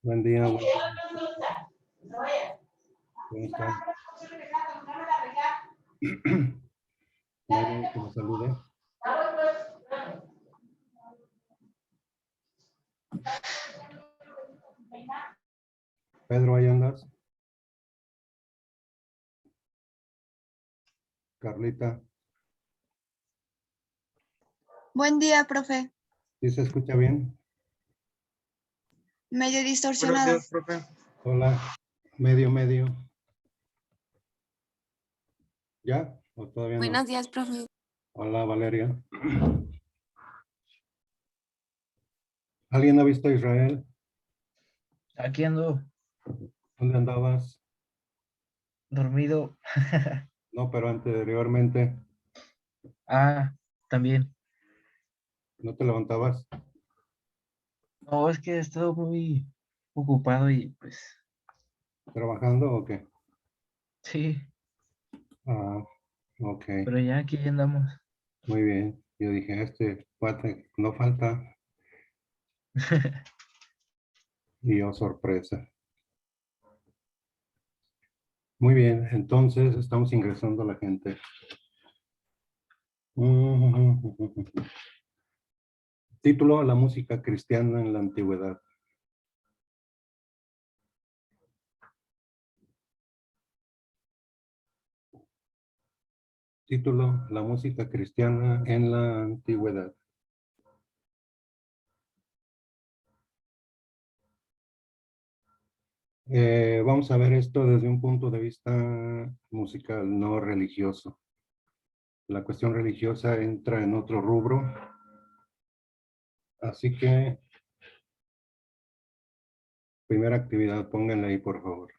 Buen día. ¿Cómo están? ¿Nadie que me salude? Pedro, ¿ahí andas? Carlita, Buen día, profe. ¿sí se escucha bien? Medio Buenos distorsionado. días, profe. Hola, medio. ¿Ya? ¿O todavía no? Buenos días, profe. Hola, Valeria. ¿Alguien ha visto a Israel? Aquí ando ¿Dónde andabas? dormido. No, pero anteriormente, También. ¿no te levantabas? No, es que he estado muy ocupado y pues ¿Trabajando o qué? sí, Ah, ok, pero ya aquí andamos. muy bien. Yo dije, este cuate no falta. Y oh, sorpresa. Muy bien, entonces estamos ingresando a la gente. Título: La música cristiana en la antigüedad. Título: La música cristiana en la antigüedad. Vamos a ver esto desde un punto de vista musical, no religioso. La cuestión religiosa entra en otro rubro. Así que, primera actividad, pónganla ahí, por favor.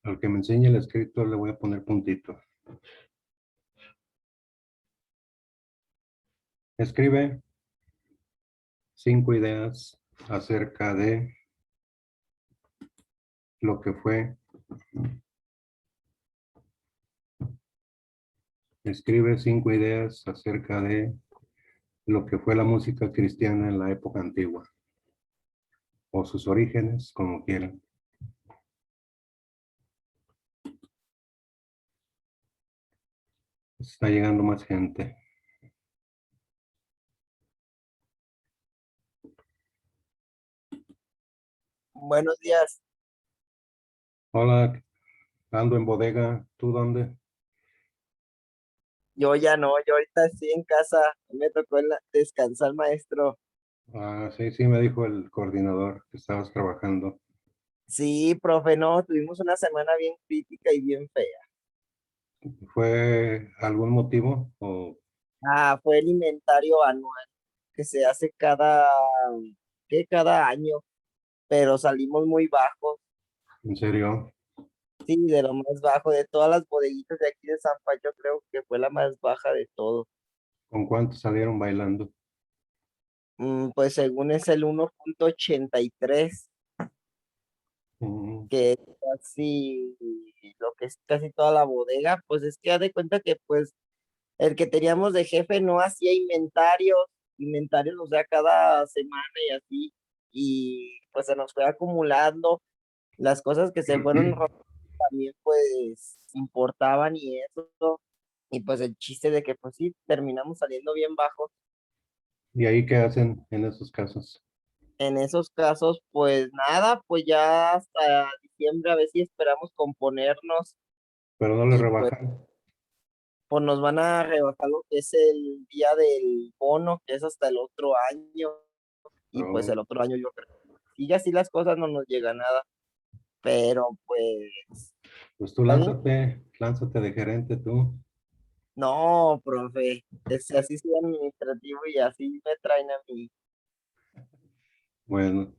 Al que me enseñe el escrito le voy a poner puntito. Escribe 5 ideas acerca de lo que fue. Escribe 5 ideas acerca de lo que fue la música cristiana en la época antigua, o sus orígenes, como quieran. Está llegando más gente. Buenos días. Hola, ando en bodega. ¿Tú dónde? Yo ya no, yo ahorita estoy en casa. Me tocó descansar, maestro. Ah, sí, me dijo el coordinador que estabas trabajando. Sí, profe, no, tuvimos una semana bien crítica y bien fea. ¿Fue algún motivo o Fue el inventario anual que se hace cada año, pero salimos muy bajos. en serio? Sí, de lo más bajo, de todas las bodeguitas de aquí de San Pacho, creo que fue la más baja de todo. ¿Con cuántos salieron bailando? Pues según es el 1.83, Mm, que es casi lo que es casi toda la bodega, pues es que haz de cuenta que pues el que teníamos de jefe no hacía inventarios, o sea, cada semana y así, y pues se nos fue acumulando las cosas que se fueron también pues importaban y eso, y pues el chiste de que pues sí, terminamos saliendo bien bajos. ¿Y ahí qué hacen en esos casos? En esos casos, pues nada, pues ya hasta diciembre a ver si esperamos componernos Pero no le y pues rebajan. pues nos van a rebajar lo que es el día del bono, que es hasta el otro año, y pues Oh, el otro año yo creo. Y así las cosas no nos llega nada, pero pues, pues tú ¿está bien? lánzate de gerente tú. No, profe, así soy administrativo y así me traen a mí. Bueno,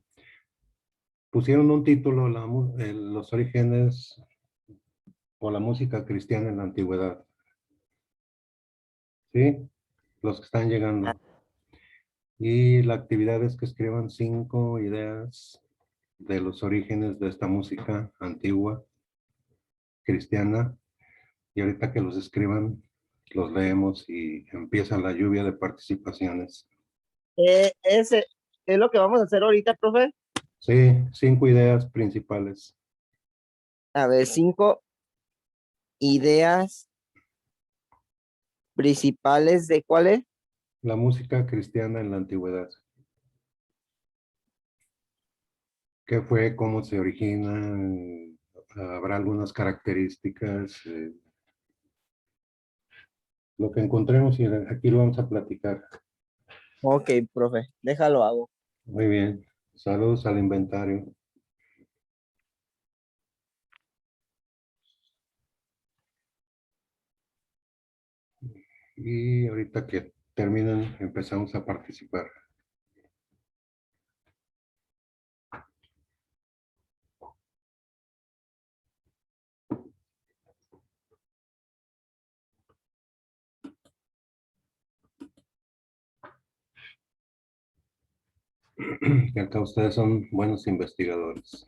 pusieron un título, los orígenes o la música cristiana en la antigüedad. ¿Sí? Los que están Ah, llegando. Y la actividad es que escriban 5 ideas de los orígenes de esta música antigua, cristiana. Y ahorita que los escriban, los leemos y empieza la lluvia de participaciones. Ese es lo que vamos a hacer ahorita, profe. Sí, 5 ideas principales. A ver, 5 ideas principales de cuáles. La música cristiana en la antigüedad. ¿Qué fue? ¿Cómo se origina? Habrá algunas características. Lo que encontremos y aquí lo vamos a platicar. Ok, profe, déjalo hago. Muy bien. Saludos al inventario. Y ahorita que terminan, empezamos a participar. Que acá ustedes son buenos investigadores.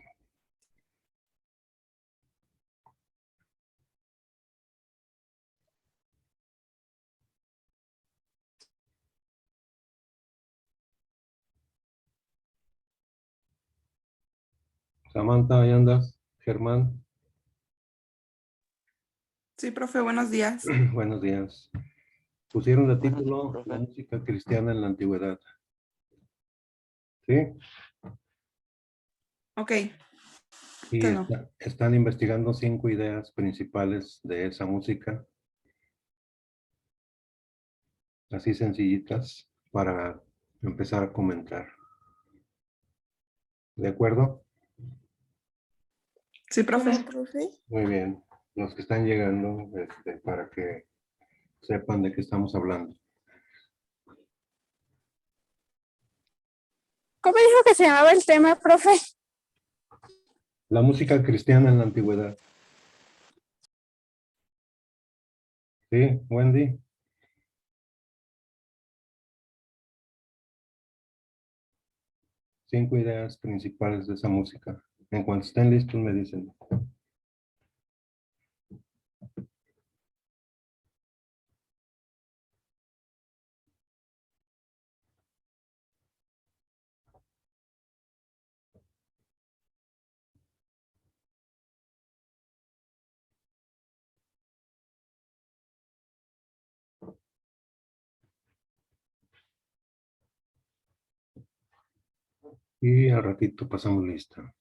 Samantha, ¿ahí andas? Germán, Sí, profe, buenos días. buenos días. Pusieron de Buenos días, título profe. La música cristiana en la antigüedad. ¿Sí? Ok, Y Claro. están investigando 5 ideas principales de esa música, así sencillitas, para empezar a comentar. ¿De acuerdo? sí, profe. Muy bien. Los que están llegando, para que sepan de qué estamos hablando. ¿Cómo dijo que se llamaba el tema, profe? La música cristiana en la antigüedad. ¿Sí, Wendy? Cinco ideas principales de esa música. En cuanto estén listos, me dicen. Y al ratito pasamos lista.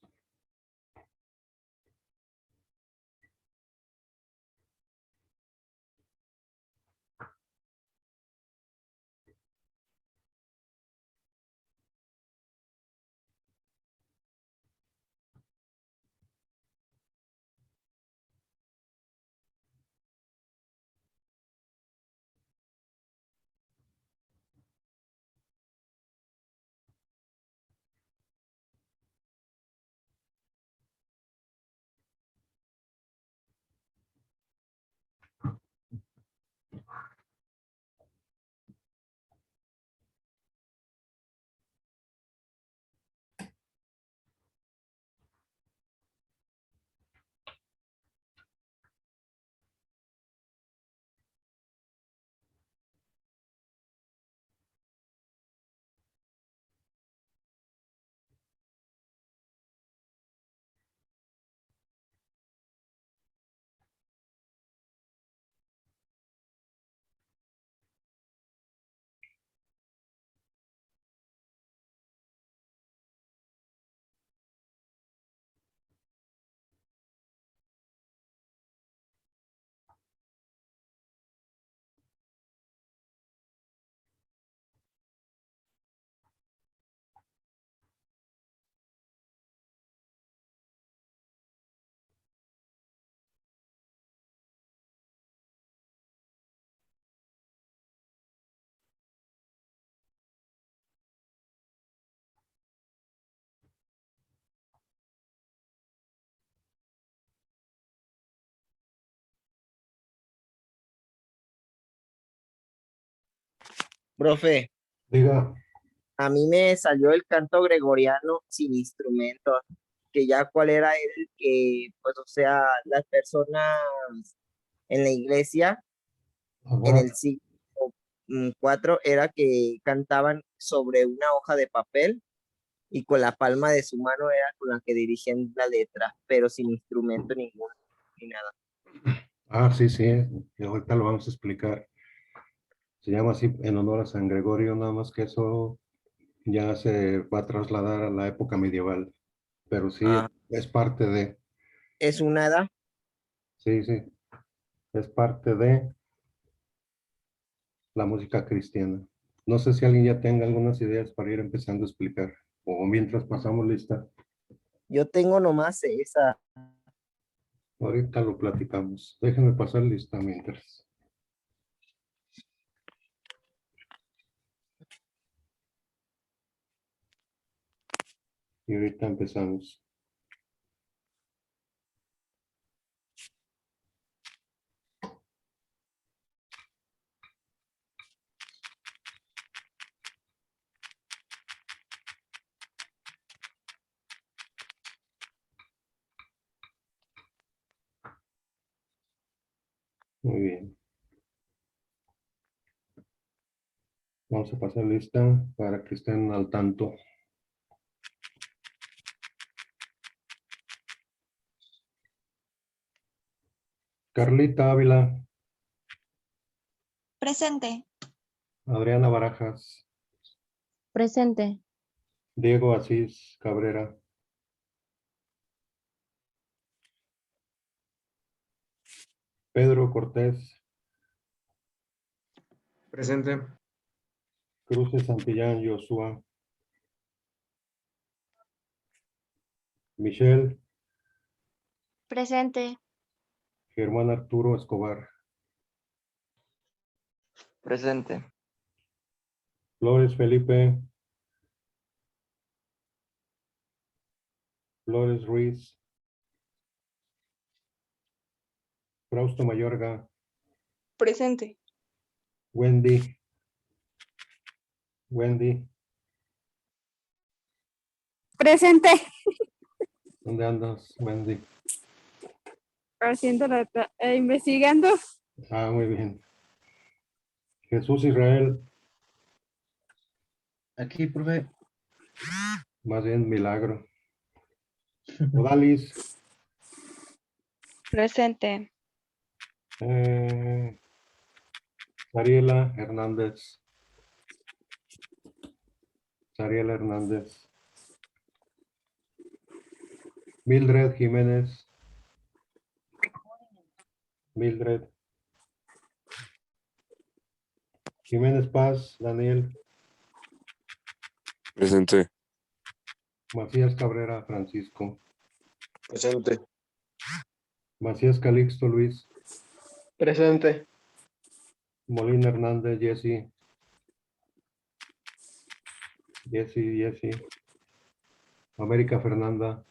Profe, Diga, a mí me salió el canto gregoriano sin instrumentos, que ya cuál era el que, pues, o sea, las personas en la iglesia en Ajá. el siglo IV era que cantaban sobre una hoja de papel y con la palma de su mano era con la que dirigían la letra, pero sin instrumento ninguno, ni nada. Sí, sí, y ahorita lo vamos a explicar. Se llama así en honor a San Gregorio, nada más que eso ya se va a trasladar a la época medieval, pero sí Ah, es parte de, es una edad. sí, sí, es parte de la música cristiana. No sé si alguien ya tenga algunas ideas para ir empezando a explicar, o mientras pasamos lista, Yo tengo nomás esa. ahorita lo platicamos. Déjenme pasar lista mientras. Y ahorita empezamos. Muy bien. Vamos a pasar lista para que estén al tanto. Carlita Ávila, Presente. Adriana Barajas, Presente. Diego Asís Cabrera, Pedro Cortés, Presente. Cruces Santillán Joshua, Michelle, Presente. Germán Arturo Escobar, Presente. Flores Felipe, Flores Ruiz, Frausto Mayorga, Presente. Wendy, Presente. ¿dónde andas, Wendy? Haciendo investigando. Muy bien. Jesús Israel, Aquí, profe. más bien Milagro. Odalis, Presente. Ariela Hernández, Ariela Hernández, Mildred Jiménez, Mildred Jiménez Paz, Daniel, Presente. Macías Cabrera, Francisco, Presente. Macías Calixto, Luis, Presente. Molina Hernández, Jesse, América Fernanda,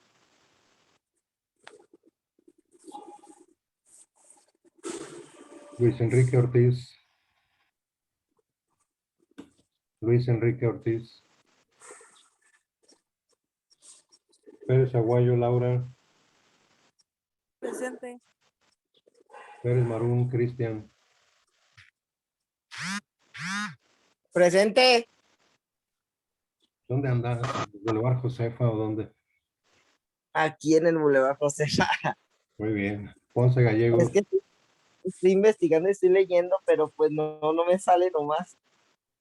Luis Enrique Ortiz, Pérez Aguayo, Laura, Presente. Pérez Marún, Cristian, Presente. ¿dónde andas? ¿Boulevard Josefa o dónde? Aquí en el Boulevard José. Muy bien. Ponce Es Gallegos, que estoy investigando, estoy leyendo, pero pues no me sale nomás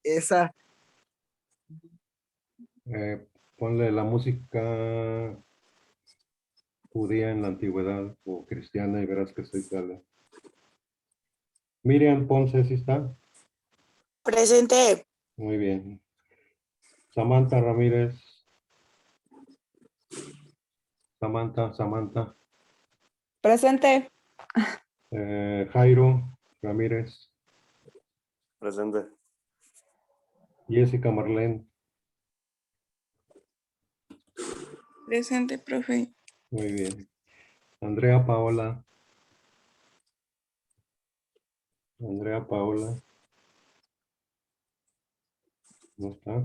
esa. ponle la música judía en la antigüedad o cristiana y verás que se sale. Miriam Ponce, ¿sí está? Presente. Muy bien. Samantha Ramírez, Samantha, Presente. Jairo Ramírez, Presente. Jessica Marlene, Presente, profe. muy bien. Andrea Paola, ¿no está?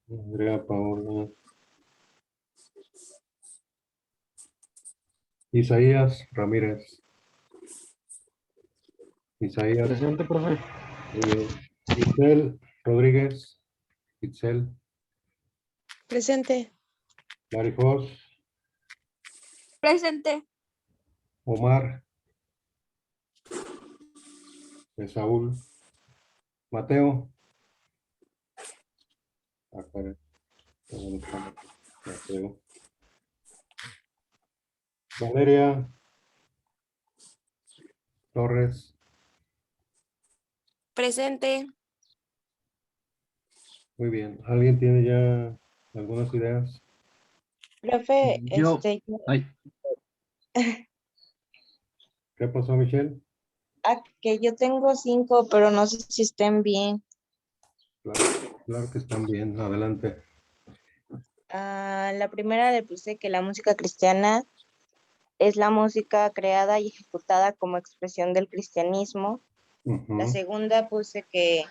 Andrea Paola, Isaías Ramírez. Isaías. Presente, profe. Muy bien. Itzel Rodríguez. Itzel. Presente. Marifos. Presente. Omar. Saúl. Mateo. Caray. ¿Dónde está Mateo? Valeria Torres. Presente. Muy bien. ¿Alguien tiene ya algunas ideas? Profe, Yo, ay, ¿Qué pasó, Michelle? que yo tengo 5, pero no sé si estén bien. Claro que están bien. Adelante. La primera le puse que la música cristiana es la música creada y ejecutada como expresión del cristianismo. La Ujú. segunda puse que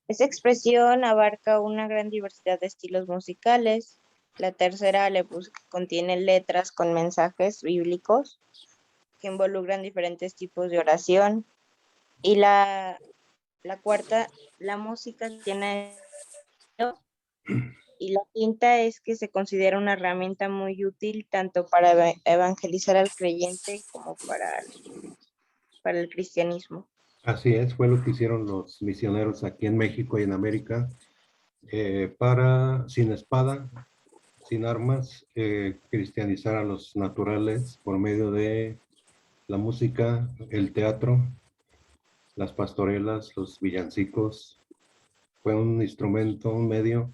esa expresión abarca una gran diversidad de estilos musicales. La tercera le puse que contiene letras con mensajes bíblicos que involucran diferentes tipos de oración. Y la cuarta, la música tiene... Y la quinta es que se considera una herramienta muy útil tanto para evangelizar al creyente como para el cristianismo. Así es, fue lo que hicieron los misioneros aquí en México y en América para, sin espada, sin armas, cristianizar a los naturales por medio de la música, el teatro, las pastorelas, los villancicos. Fue un instrumento, un medio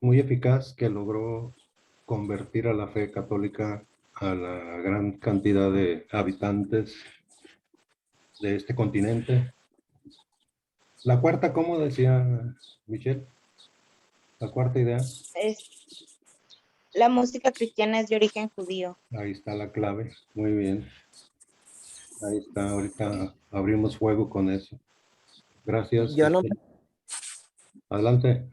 muy eficaz que logró convertir a la fe católica a la gran cantidad de habitantes de este continente. La cuarta, ¿cómo decía Michelle? La cuarta idea. La música cristiana es de origen judío. Ahí está la clave. Muy bien. Ahí está. Ahorita abrimos fuego con eso. Gracias. Yo no, Adelante.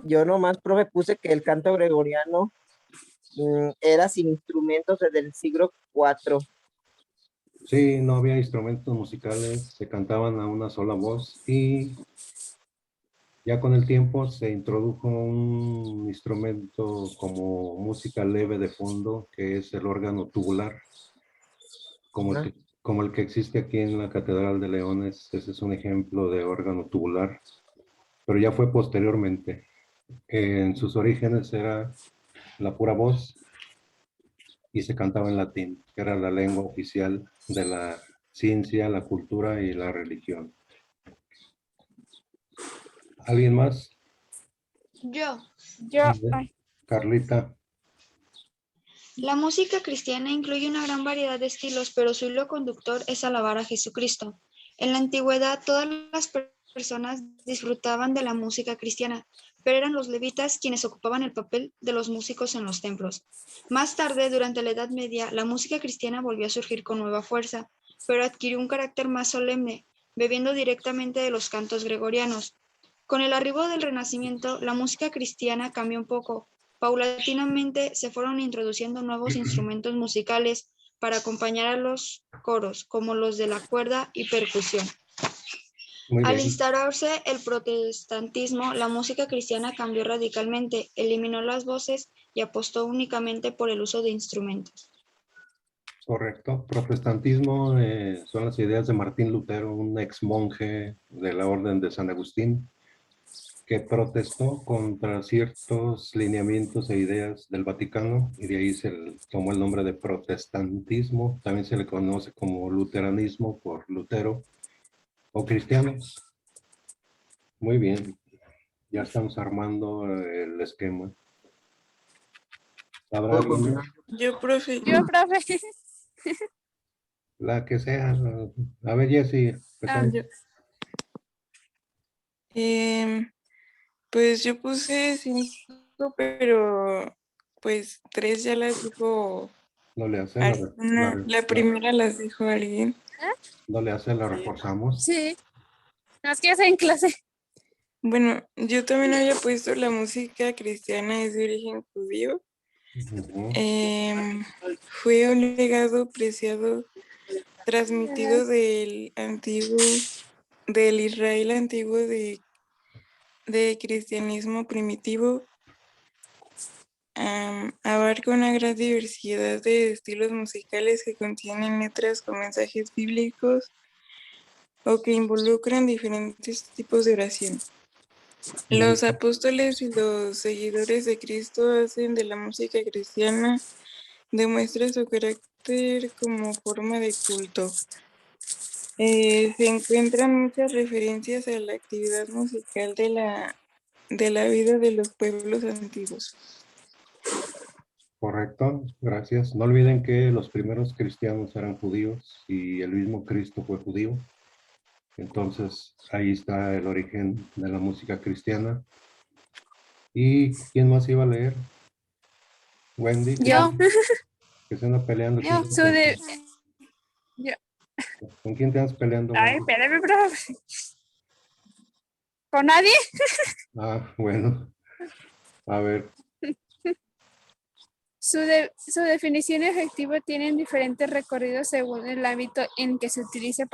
yo nomás, profe, puse que el canto gregoriano era sin instrumentos desde el siglo IV. Sí, no había instrumentos musicales, se cantaban a una sola voz y ya con el tiempo se introdujo un instrumento como música leve de fondo, que es el órgano tubular, como el que existe aquí en la Catedral de Leones. Ese es un ejemplo de órgano tubular, pero ya fue posteriormente. En sus orígenes era la pura voz y se cantaba en latín, que era la lengua oficial de la ciencia, la cultura y la religión. ¿Alguien más? Yo. Ay, Carlita. La música cristiana incluye una gran variedad de estilos, pero su hilo conductor es alabar a Jesucristo. En la antigüedad, todas las personas disfrutaban de la música cristiana, pero eran los levitas quienes ocupaban el papel de los músicos en los templos. Más tarde, durante la Edad Media, la música cristiana volvió a surgir con nueva fuerza, pero adquirió un carácter más solemne, bebiendo directamente de los cantos gregorianos. Con el arribo del Renacimiento, la música cristiana cambió un poco. Paulatinamente se fueron introduciendo nuevos instrumentos musicales para acompañar a los coros, como los de la cuerda y percusión. Muy Al bien. instaurarse el protestantismo, la música cristiana cambió radicalmente, eliminó las voces y apostó únicamente por el uso de instrumentos. Correcto. Protestantismo son las ideas de Martín Lutero, un ex monje de la Orden de San Agustín, que protestó contra ciertos lineamientos e ideas del Vaticano, y de ahí se tomó el nombre de protestantismo. También se le conoce como luteranismo por Lutero, o cristianos. Muy bien. Ya estamos armando el esquema. ¿Habrá ¿Puedo alguien? continuar? Yo, profe. profe. La que sea. A ver, Jessy. Yo. Pues yo puse 5, pero pues 3 ya las dijo No le hace, la primera las dijo alguien. no le hace, la reforzamos. Sí. Nos quedas en clase. Bueno, yo también había puesto la música cristiana es de origen judío. Ujú. fue un legado preciado transmitido del Israel antiguo de cristianismo primitivo. Abarca una gran diversidad de estilos musicales que contienen letras con mensajes bíblicos o que involucran diferentes tipos de oración. Los apóstoles y los seguidores de Cristo hacen de la música cristiana, demuestra su carácter como forma de culto. Se encuentran muchas referencias a la actividad musical de la vida de los pueblos antiguos. Correcto, gracias. No olviden que los primeros cristianos eran judíos y el mismo Cristo fue judío. Entonces, ahí está el origen de la música cristiana. ¿Y quién más iba a leer? Wendy. Yo. Que se anda peleando. Yo. Yo. ¿Con quién te andas peleando, Ay, Wendy? espérame, profe. ¿Con nadie? Ah, bueno. A ver, Su definición y objetivo tienen diferentes recorridos según el ámbito en que se utilice.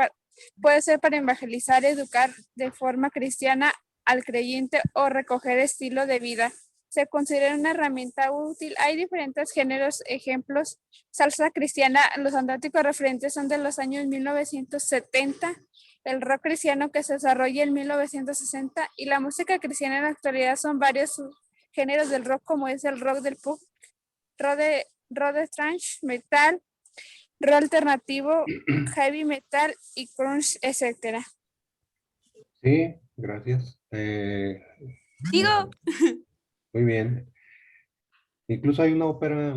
Puede ser para evangelizar, educar de forma cristiana al creyente o recoger estilo de vida. Se considera una herramienta útil. Hay diferentes géneros, ejemplos. Salsa cristiana, los andáticos referentes son de los años 1970. El rock cristiano que se desarrolla en 1960 y la música cristiana en la actualidad son varios géneros del rock como es el rock del pop, rock de thrash metal, rock alternativo, heavy metal y crunch, etc. sí, gracias. Digo, Muy bien. Incluso hay una ópera,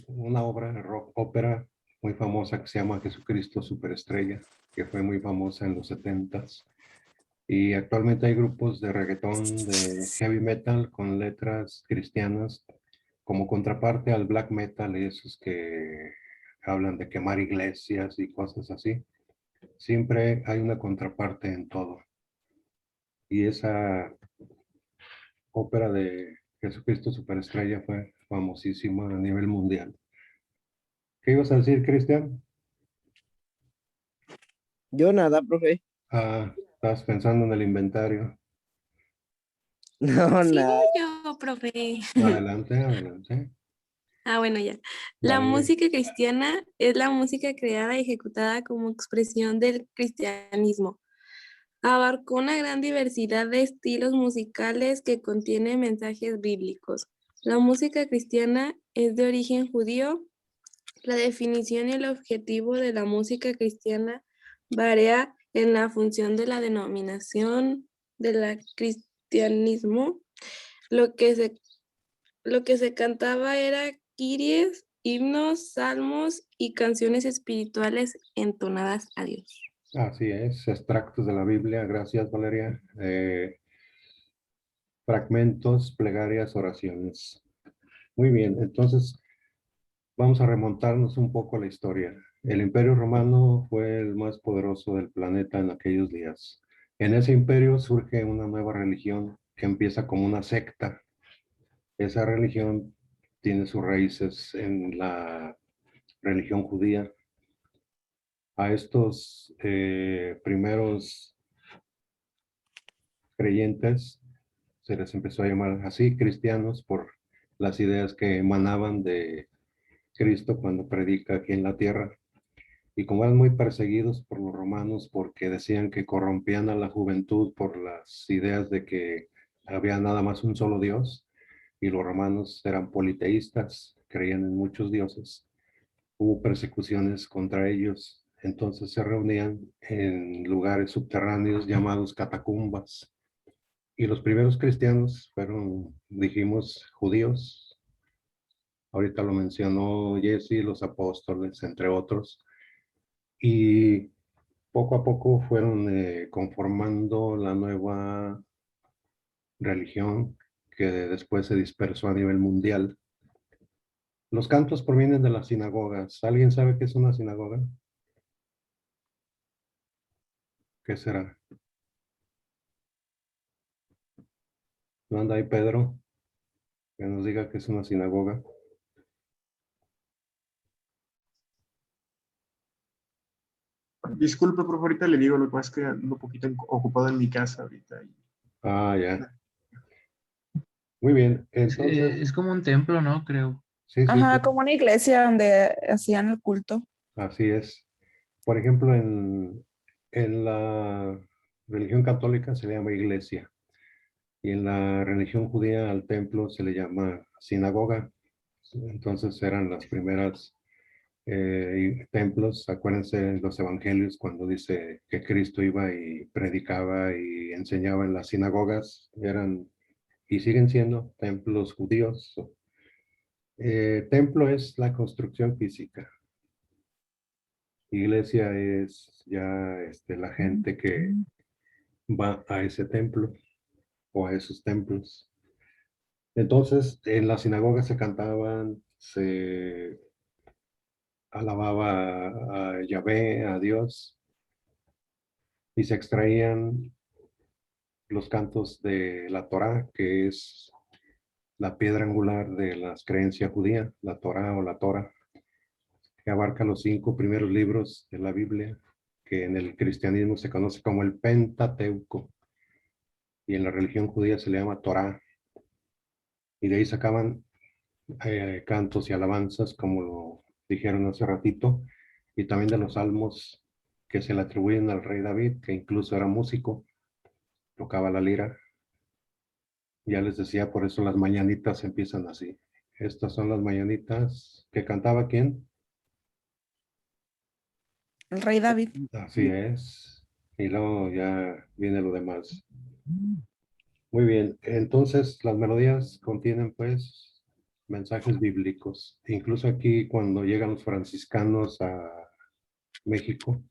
una obra de rock ópera muy famosa que se llama Jesucristo Superestrella, que fue muy famosa en los 70s. Y actualmente hay grupos de reggaetón, de heavy metal con letras cristianas como contraparte al black metal, esos que hablan de quemar iglesias y cosas así. Siempre hay una contraparte en todo. Y esa ópera de Jesucristo Superestrella fue famosísima a nivel mundial. ¿Qué ibas a decir, Cristian? Yo nada, profe. Ah, estás pensando en el inventario. No, Sigo nada. yo, profe. Adelante, adelante. Ah, bueno, ya. La Dale. música cristiana es la música creada y ejecutada como expresión del cristianismo. Abarcó una gran diversidad de estilos musicales que contienen mensajes bíblicos. La música cristiana es de origen judío. La definición y el objetivo de la música cristiana varía en la función de la denominación del cristianismo. Lo que se cantaba era kiries, himnos, salmos y canciones espirituales entonadas a Dios. Así es, extractos de la Biblia, gracias Valeria. Fragmentos, plegarias, oraciones. Muy bien, entonces vamos a remontarnos un poco a la historia. El Imperio Romano fue el más poderoso del planeta en aquellos días. En ese imperio surge una nueva religión que empieza como una secta. Esa religión tiene sus raíces en la religión judía. A estos primeros creyentes se les empezó a llamar así, cristianos, por las ideas que emanaban de Cristo cuando predica aquí en la tierra. Y como eran muy perseguidos por los romanos porque decían que corrompían a la juventud por las ideas de que había nada más un solo Dios, y los romanos eran politeístas, creían en muchos dioses, hubo persecuciones contra ellos, entonces se reunían en lugares subterráneos llamados catacumbas. Y los primeros cristianos fueron, dijimos, judíos. Ahorita lo mencionó Jesse, los apóstoles, entre otros. Y poco a poco fueron conformando la nueva religión que después se dispersó a nivel mundial. Los cantos provienen de las sinagogas. ¿Alguien sabe qué es una sinagoga? ¿Qué será? ¿No anda ahí Pedro? Que nos diga qué es una sinagoga. Disculpe, por favor, ahorita le digo, lo que pasa es que ando un poquito ocupado en mi casa ahorita. Ah, ya. Muy bien. Es, Entonces, es como un templo, ¿no? Creo. sí, sí, Ajá, sí, como una iglesia donde hacían el culto. así es. Por ejemplo, en la religión católica se le llama iglesia y en la religión judía al templo se le llama sinagoga. Entonces eran las primeras templos. Acuérdense en los evangelios cuando dice que Cristo iba y predicaba y enseñaba en las sinagogas, eran y siguen siendo templos judíos. Templo es la construcción física. Iglesia es ya la gente que va a ese templo o a esos templos. Entonces, en la sinagoga se cantaban, se alababa a Yahvé, a Dios, y se extraían los cantos de la Torá, que es la piedra angular de las creencias judías, la Torá o la Torah, que abarca los 5 primeros libros de la Biblia, que en el cristianismo se conoce como el Pentateuco, y en la religión judía se le llama Torá, y de ahí sacaban cantos y alabanzas, como lo dijeron hace ratito, y también de los salmos que se le atribuyen al rey David, que incluso era músico, tocaba la lira. Ya les decía, por eso las mañanitas empiezan así. Estas son las mañanitas que cantaba quién. El rey David. Así es. Y luego ya viene lo demás. Muy bien. Entonces, las melodías contienen, pues, mensajes bíblicos. Incluso aquí, cuando llegan los franciscanos a México,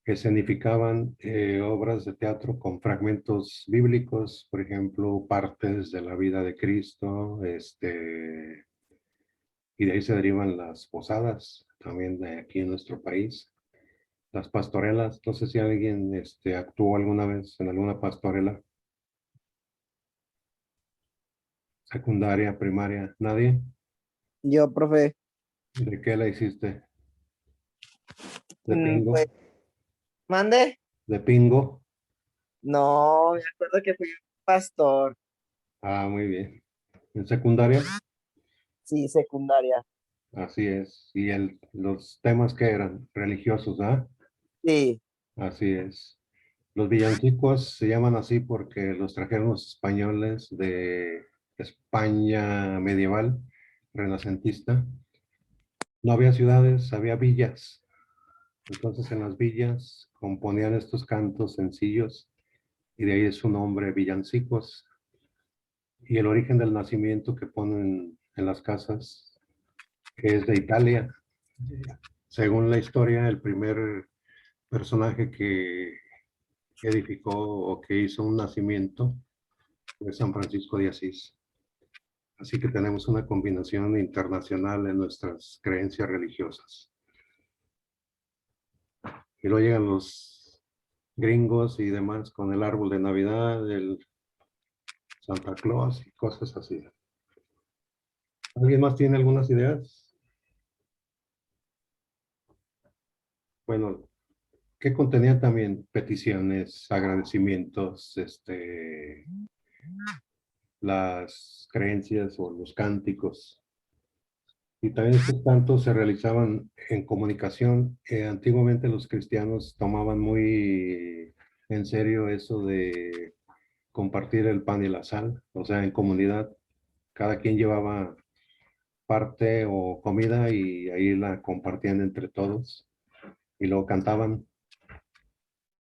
escenificaban obras de teatro con fragmentos bíblicos, por ejemplo, partes de la vida de Cristo, y de ahí se derivan las posadas, también de aquí en nuestro país. Las pastorelas, no sé si alguien actuó alguna vez en alguna pastorela, secundaria, primaria, ¿nadie? Yo, profe, ¿De qué la hiciste? ¿De pingo? pues, mande. ¿De pingo? No, me acuerdo que fui pastor. Ah, muy bien. ¿En secundaria? Sí, secundaria. Así es. ¿Y los temas que eran? Religiosos, ¿ah? Sí. Así es. Los villancicos se llaman así porque los trajeron los españoles de España medieval, renacentista. No había ciudades, había villas. Entonces en las villas componían estos cantos sencillos y de ahí es su nombre, villancicos. Y el origen del nacimiento que ponen en las casas, que es de Italia. Según la historia, el primer personaje que edificó o que hizo un nacimiento fue San Francisco de Asís. Así que tenemos una combinación internacional en nuestras creencias religiosas. Y luego llegan los gringos y demás con el árbol de Navidad, el Santa Claus y cosas así. ¿Alguien más tiene algunas ideas? Bueno, ¿qué contenía también? Peticiones, agradecimientos, las creencias o los cánticos. Y también estos cantos se realizaban en comunicación. Antiguamente los cristianos tomaban muy en serio eso de compartir el pan y la sal, o sea, en comunidad. Cada quien llevaba parte o comida y ahí la compartían entre todos. Y luego cantaban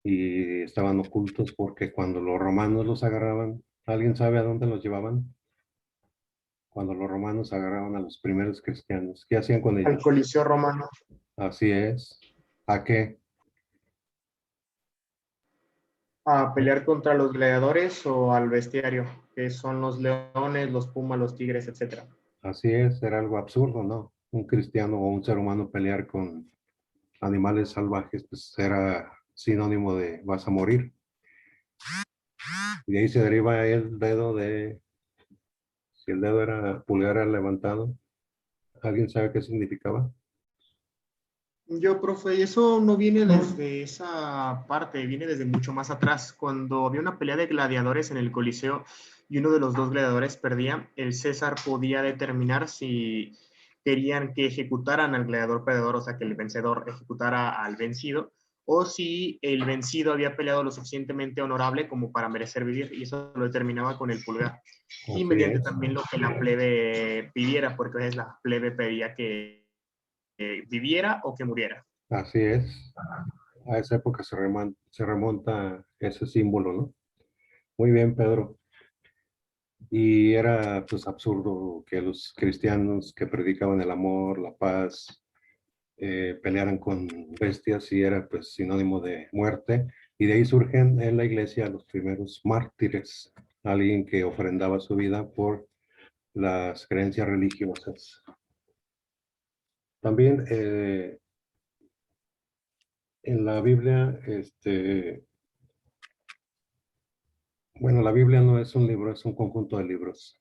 y estaban ocultos porque cuando los romanos los agarraban, ¿alguien sabe a dónde los llevaban? Cuando los romanos agarraban a los primeros cristianos, ¿qué hacían con Al ellos? Coliseo Romano. Así es. ¿A qué? A pelear contra los gladiadores o al bestiario, que son los leones, los pumas, los tigres, etcétera. Así es, era algo absurdo, ¿no? Un cristiano o un ser humano pelear con animales salvajes, pues era sinónimo de vas a morir. Y de ahí se deriva el dedo de, si el dedo era pulgar levantado, ¿alguien sabe qué significaba? Yo, profe, y eso no viene desde esa parte, viene desde mucho más atrás. Cuando había una pelea de gladiadores en el Coliseo y uno de los dos gladiadores perdía, el César podía determinar si querían que ejecutaran al gladiador perdedor, o sea, que el vencedor ejecutara al vencido, o si el vencido había peleado lo suficientemente honorable como para merecer vivir, y eso lo determinaba con el pulgar. Y Así mediante es, también lo que la plebe pidiera, porque a veces la plebe pedía que viviera o que muriera. así es. A esa época se remonta ese símbolo, ¿no? Muy bien, Pedro. Y era pues absurdo que los cristianos que predicaban el amor, la paz, pelearan con bestias y era pues sinónimo de muerte. Y de ahí surgen en la iglesia los primeros mártires, alguien que ofrendaba su vida por las creencias religiosas. También en la Biblia, bueno, la Biblia no es un libro, es un conjunto de libros.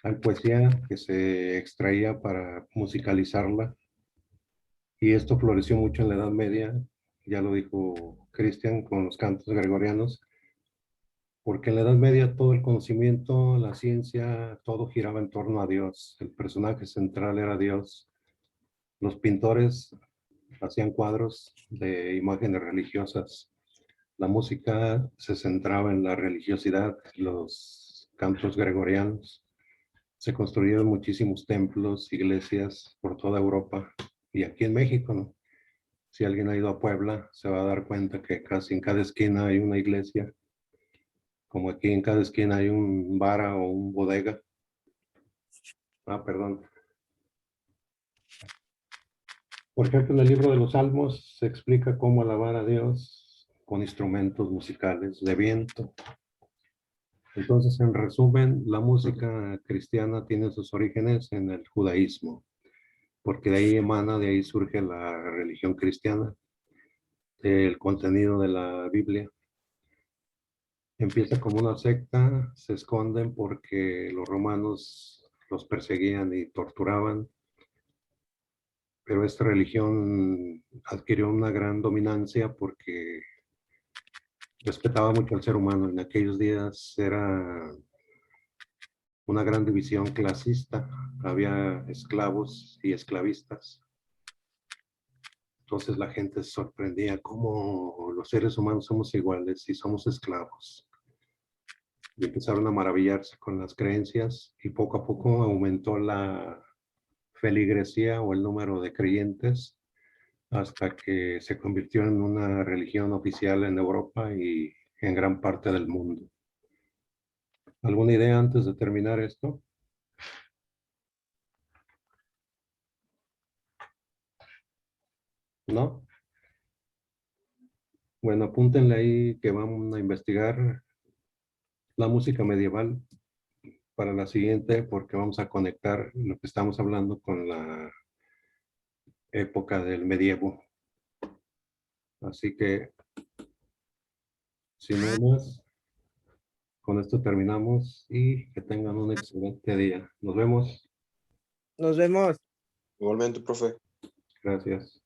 Hay poesía que se extraía para musicalizarla y esto floreció mucho en la Edad Media, ya lo dijo Cristian con los cantos gregorianos, porque en la Edad Media todo el conocimiento, la ciencia, todo giraba en torno a Dios. El personaje central era Dios. Los pintores hacían cuadros de imágenes religiosas. La música se centraba en la religiosidad, los cantos gregorianos. Se construyeron muchísimos templos, iglesias por toda Europa y aquí en México, ¿no? Si alguien ha ido a Puebla, se va a dar cuenta que casi en cada esquina hay una iglesia, como aquí en cada esquina hay un bar o un bodega. Ah, perdón. Por ejemplo, en el libro de los Salmos se explica cómo alabar a Dios con instrumentos musicales de viento. Entonces, en resumen, la música cristiana tiene sus orígenes en el judaísmo, porque de ahí emana, de ahí surge la religión cristiana, el contenido de la Biblia. Empieza como una secta, se esconden porque los romanos los perseguían y torturaban, pero esta religión adquirió una gran dominancia porque respetaba mucho al ser humano. En aquellos días era una gran división clasista, había esclavos y esclavistas. Entonces la gente se sorprendía cómo los seres humanos somos iguales y somos esclavos. Y empezaron a maravillarse con las creencias y poco a poco aumentó la feligresía o el número de creyentes hasta que se convirtió en una religión oficial en Europa y en gran parte del mundo. ¿Alguna idea antes de terminar esto? ¿No? Bueno, apúntenle ahí que vamos a investigar la música medieval para la siguiente porque vamos a conectar lo que estamos hablando con la época del medievo. Así que, sin más, con esto terminamos y que tengan un excelente día. Nos vemos. Nos vemos. Igualmente, profe. Gracias.